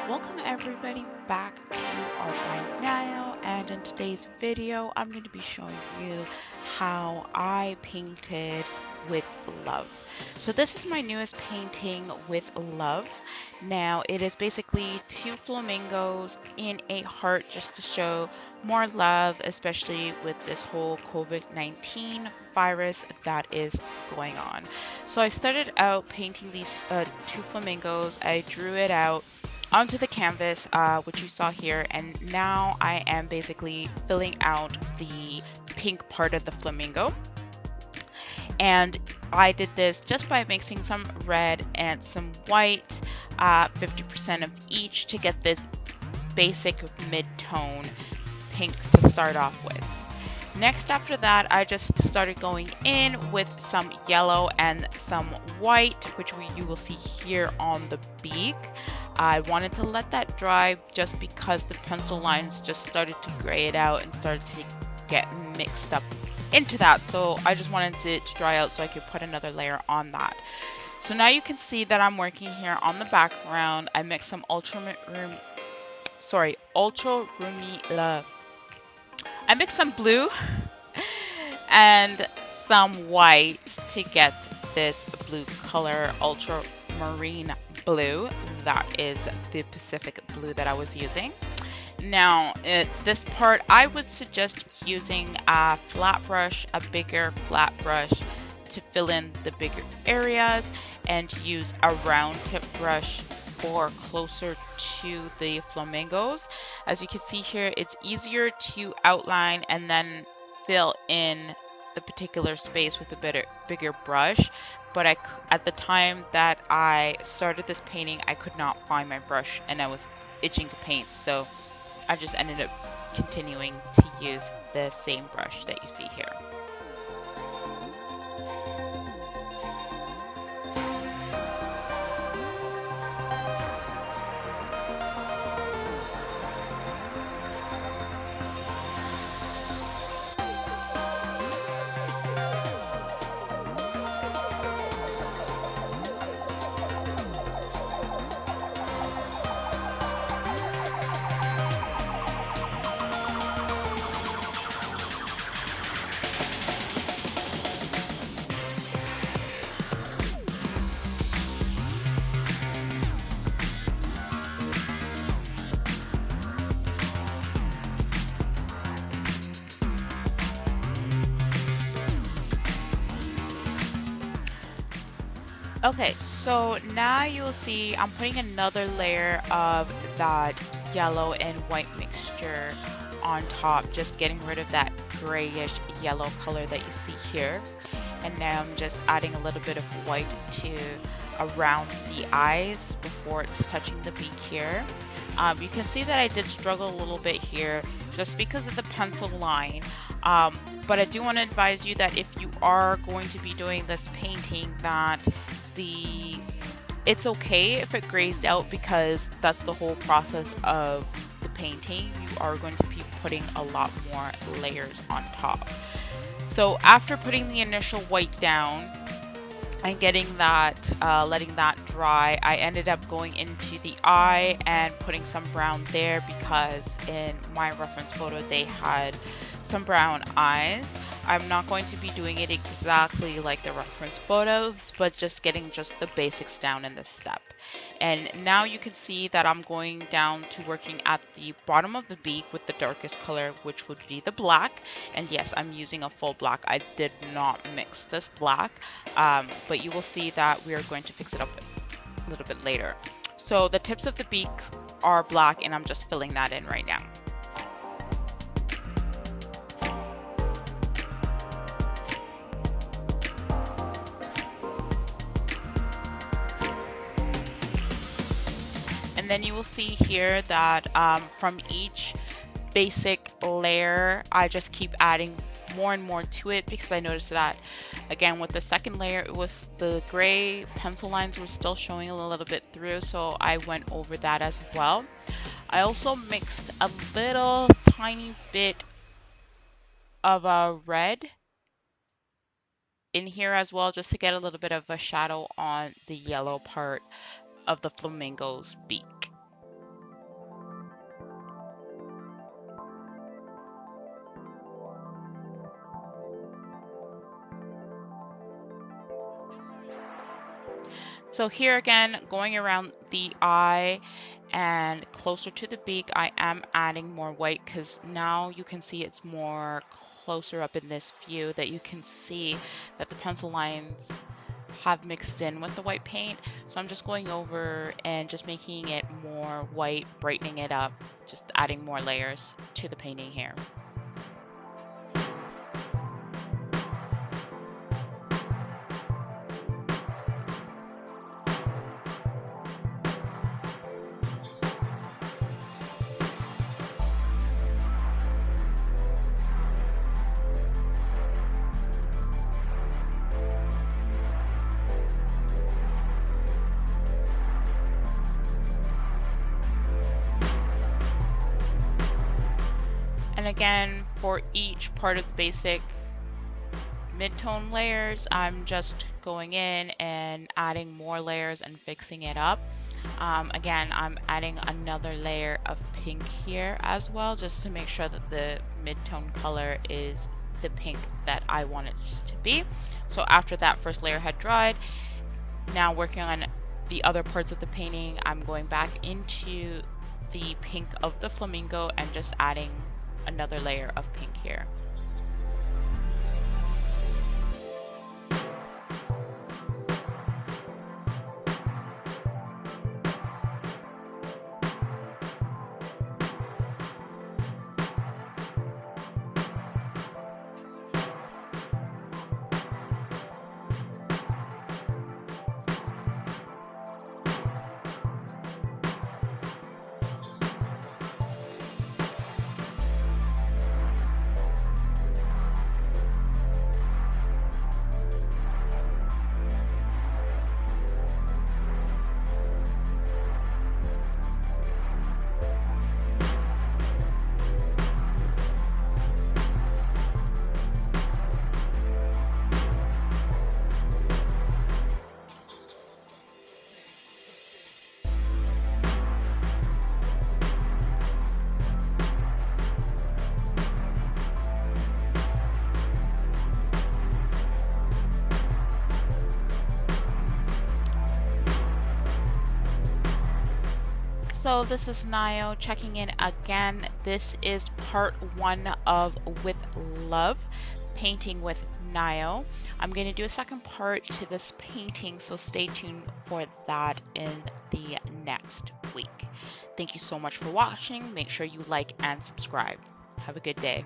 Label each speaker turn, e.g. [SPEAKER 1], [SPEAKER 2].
[SPEAKER 1] Welcome everybody back to our by now, and in today's video I'm going to be showing you how I painted with love. So this is my newest painting with love. Now it is basically two flamingos in a heart just to show more love, especially with this whole COVID-19 virus that is going on. So I started out painting these two flamingos. I drew it out onto the canvas, which you saw here, and now I am basically filling out the pink part of the flamingo. And I did this just by mixing some red and some white, 50% of each, to get this basic mid-tone pink to start off with. Next, after that, I just started going in with some yellow and some white, which you will see here on the beak. I wanted to let that dry just because the pencil lines just started to gray it out and started to get mixed up into that. So I just wanted it to dry out so I could put another layer on that. So now you can see that I'm working here on the background. I mixed some ultra roomy love. I mixed some blue and some white to get this blue color, ultramarine blue. That is the Pacific blue that I was using. Now, this part, I would suggest using a flat brush, a bigger flat brush, to fill in the bigger areas, and use a round tip brush for closer to the flamingos. As you can see here, it's easier to outline and then fill in the particular space with a bigger brush. But at the time that I started this painting, I could not find my brush and I was itching to paint. So I just ended up continuing to use the same brush that you see here. Okay, so now you'll see I'm putting another layer of that yellow and white mixture on top, just getting rid of that grayish yellow color that you see here. And now I'm just adding a little bit of white to around the eyes before it's touching the beak here. You can see that I did struggle a little bit here just because of the pencil line. But I do want to advise you that if you are going to be doing this painting, that it's okay if it grays out, because that's the whole process of the painting. You are going to be putting a lot more layers on top. So after putting the initial white down and getting that, letting that dry, I ended up going into the eye and putting some brown there, because in my reference photo they had some brown eyes. I'm not going to be doing it exactly like the reference photos, but just getting just the basics down in this step. And now you can see that I'm going down to working at the bottom of the beak with the darkest color, which would be the black. And yes, I'm using a full black. I did not mix this black, but you will see that we are going to fix it up a little bit later. So the tips of the beak are black, and I'm just filling that in right now. And then you will see here that from each basic layer, I just keep adding more and more to it, because I noticed that again with the second layer, it was the gray pencil lines were still showing a little bit through, so I went over that as well. I also mixed a little tiny bit of a red in here as well, just to get a little bit of a shadow on the yellow part of the flamingo's beak. So here again, going around the eye and closer to the beak, I am adding more white because now you can see it's more closer up in this view that you can see that the pencil lines have mixed in with the white paint. So I'm just going over and just making it more white, brightening it up, just adding more layers to the painting here. And again, for each part of the basic mid-tone layers, I'm just going in and adding more layers and fixing it up. Again, I'm adding another layer of pink here as well, just to make sure that the mid-tone color is the pink that I want it to be. So after that first layer had dried, now working on the other parts of the painting, I'm going back into the pink of the flamingo and just adding another layer of pink here. So this is Nio checking in again. This is part 1 of With Love, painting with Nio. I'm going to do a second part to this painting, so stay tuned for that in the next week. Thank you so much for watching. Make sure you like and subscribe. Have a good day.